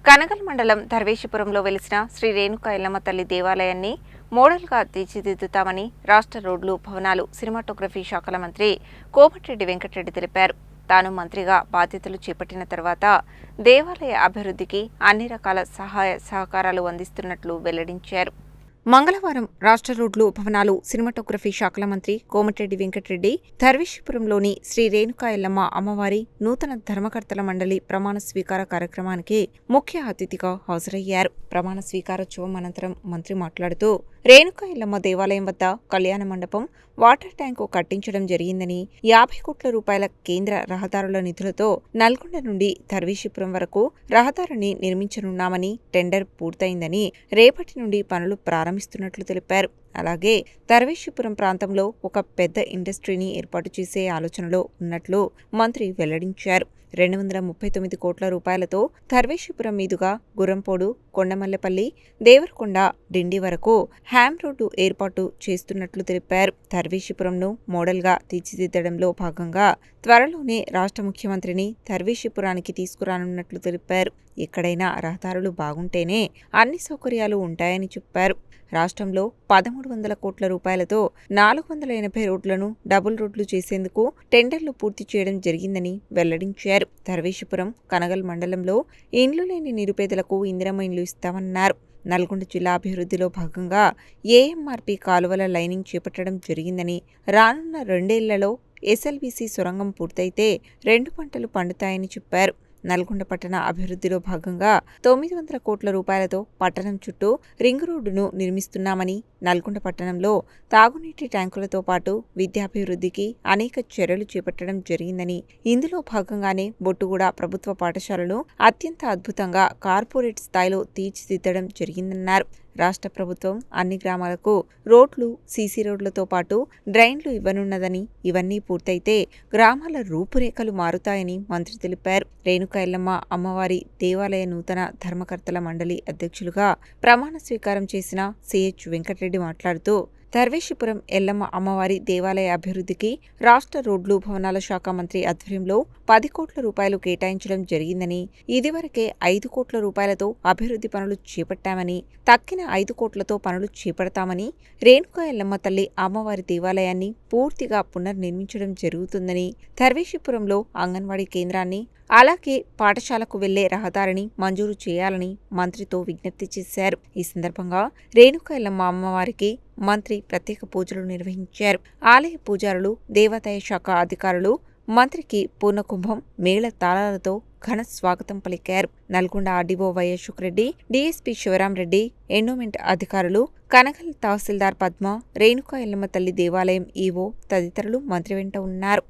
కనగల్ మండలం ధర్వేశపురంలో వెలిసిన శ్రీ రేణుకా ఎల్లమ్మ తల్లి దేవాలయాన్ని మోడల్గా తీర్చిదిద్దుతామని రాష్ట్ర రోడ్లు, భవనాలు, సినిమాటోగ్రఫీ శాఖల మంత్రి కోమటిరెడ్డి వెంకటరెడ్డి తెలిపారు. తాను మంత్రిగా బాధ్యతలు చేపట్టిన తర్వాత దేవాలయ అభివృద్ధికి అన్ని రకాల సహాయ సహకారాలు అందిస్తున్నట్లు వెల్లడించారు. మంగళవారం రాష్ట్ర రోడ్లు, భవనాలు, సినిమాటోగ్రఫీ శాఖల మంత్రి కోమటిరెడ్డి వెంకటరెడ్డి ధర్వేశపురంలోని శ్రీ రేణుకా ఎల్లమ్మ అమ్మవారి నూతన ధర్మకర్తల మండలి ప్రమాణ స్వీకార కార్యక్రమానికి ముఖ్య అతిథిగా హాజరయ్యారు. ప్రమాణ స్వీకారోత్సవం అనంతరం మంత్రి మాట్లాడుతూ రేణుకా ఎల్లమ్మ దేవాలయం వద్ద కళ్యాణ మండపం, వాటర్ ట్యాంకు కట్టించడం జరిగిందని, 50 కోట్ల రూపాయల కేంద్ర రహదారుల నిధులతో నల్గొండ నుండి ధర్వేశపురం వరకు రహదారిని నిర్మించనున్నామని, టెండర్ పూర్తయిందని, రేపటి నుండి పనులు ప్రారంభిస్తున్నట్లు తెలిపారు. అలాగే ధర్వేశపురం ప్రాంతంలో ఒక పెద్ద ఇండస్ట్రీని ఏర్పాటు చేసే ఆలోచనలో ఉన్నట్లు మంత్రి వెల్లడించారు. 239 కోట్ల రూపాయలతో ధర్వేశపురం మీదుగా గుర్రంపోడు, కొండమల్లపల్లి, దేవరకొండ, డిండి వరకు హ్యామ్ రోడ్డు ఏర్పాటు చేస్తున్నట్లు తెలిపారు. ధర్వేశపురంను మోడల్గా తీర్చిదిద్దడంలో భాగంగా త్వరలోనే రాష్ట్ర ముఖ్యమంత్రిని ధర్వేశపురానికి తీసుకురానున్నట్లు తెలిపారు. ఎక్కడైనా రహదారులు బాగుంటేనే అన్ని సౌకర్యాలు ఉంటాయని చెప్పారు. రాష్ట్రంలో 1300 కోట్ల రూపాయలతో 480 రోడ్లను డబుల్ రోడ్లు చేసేందుకు టెండర్లు పూర్తి చేయడం జరిగిందని వెల్లడించారు. ధర్వేశపురం, కనగల్ మండలంలో ఇండ్లు లేని నిరుపేదలకు ఇందిరమ్మ ఇండ్లు ఇస్తామన్నారు. నల్గొండ జిల్లా అభివృద్ధిలో భాగంగా ఏఎంఆర్పీ కాలువల లైనింగ్ చేపట్టడం జరిగిందని, రానున్న 2 ఏళ్లలో ఎస్ఎల్బీసీ సొరంగం పూర్తయితే 2 పంటలు పండుతాయని చెప్పారు. నల్గొండ పట్టణ అభివృద్ధిలో భాగంగా 900 కోట్ల రూపాయలతో పట్టణం చుట్టూ రింగ్ రోడ్డును నిర్మిస్తున్నామని, నల్గొండ పట్టణంలో తాగునీటి ట్యాంకులతో పాటు విద్యాభివృద్ధికి అనేక చర్యలు చేపట్టడం జరిగిందని, ఇందులో భాగంగానే బొట్టుగూడ ప్రభుత్వ పాఠశాలను అత్యంత అద్భుతంగా కార్పొరేట్ స్థాయిలో తీర్చిదిద్దడం జరిగిందన్నారు. రాష్ట్ర ప్రభుత్వం అన్ని గ్రామాలకు రోడ్లు, సీసీ రోడ్లతో పాటు డ్రైన్లు ఇవ్వనున్నదని, ఇవన్నీ పూర్తయితే గ్రామాల రూపురేఖలు మారుతాయని మంత్రి తెలిపారు. రేణుకా ఎల్లమ్మ అమ్మవారి దేవాలయ నూతన ధర్మకర్తల మండలి అధ్యక్షులుగా ప్రమాణ స్వీకారం చేసిన సిహెచ్ వెంకటరెడ్డి మాట్లాడుతూ ధర్వేశపురం ఎల్లమ్మ అమ్మవారి దేవాలయ అభివృద్ధికి రాష్ట్ర రోడ్లు, భవనాల శాఖ మంత్రి ఆధ్వర్యంలో 10 కోట్ల రూపాయలు కేటాయించడం జరిగిందని, ఇదివరకే 5 కోట్ల రూపాయలతో అభివృద్ధి పనులు చేపట్టామని, తక్కిన 5 కోట్లతో పనులు చేపడతామని, రేణుకా ఎల్లమ్మ తల్లి అమ్మవారి దేవాలయాన్ని పూర్తిగా పునర్నిర్మించడం జరుగుతుందని, ధర్వేశపురంలో అంగన్వాడీ కేంద్రాన్ని, అలాగే పాఠశాలకు వెళ్లే రహదారిని మంజూరు చేయాలని మంత్రితో విజ్ఞప్తి చేశారు. ఈ సందర్భంగా రేణుకా ఎల్లమ్మ అమ్మవారికి మంత్రి ప్రత్యేక పూజలు నిర్వహించారు. ఆలయ పూజారులు, దేవాదాయ శాఖ అధికారులు మంత్రికి పూర్ణకుంభం, మేళ తాళాలతో ఘన స్వాగతం పలికారు. Nalgonda RDO Y Ashok Reddy, DSP Sivaram Reddy, endowment అధికారులు, కనగల్ తహసీల్దార్ పద్మ, రేణుకా ఎల్లమ్మ తల్లి దేవాలయం ఈవో తదితరులు మంత్రి వెంట ఉన్నారు.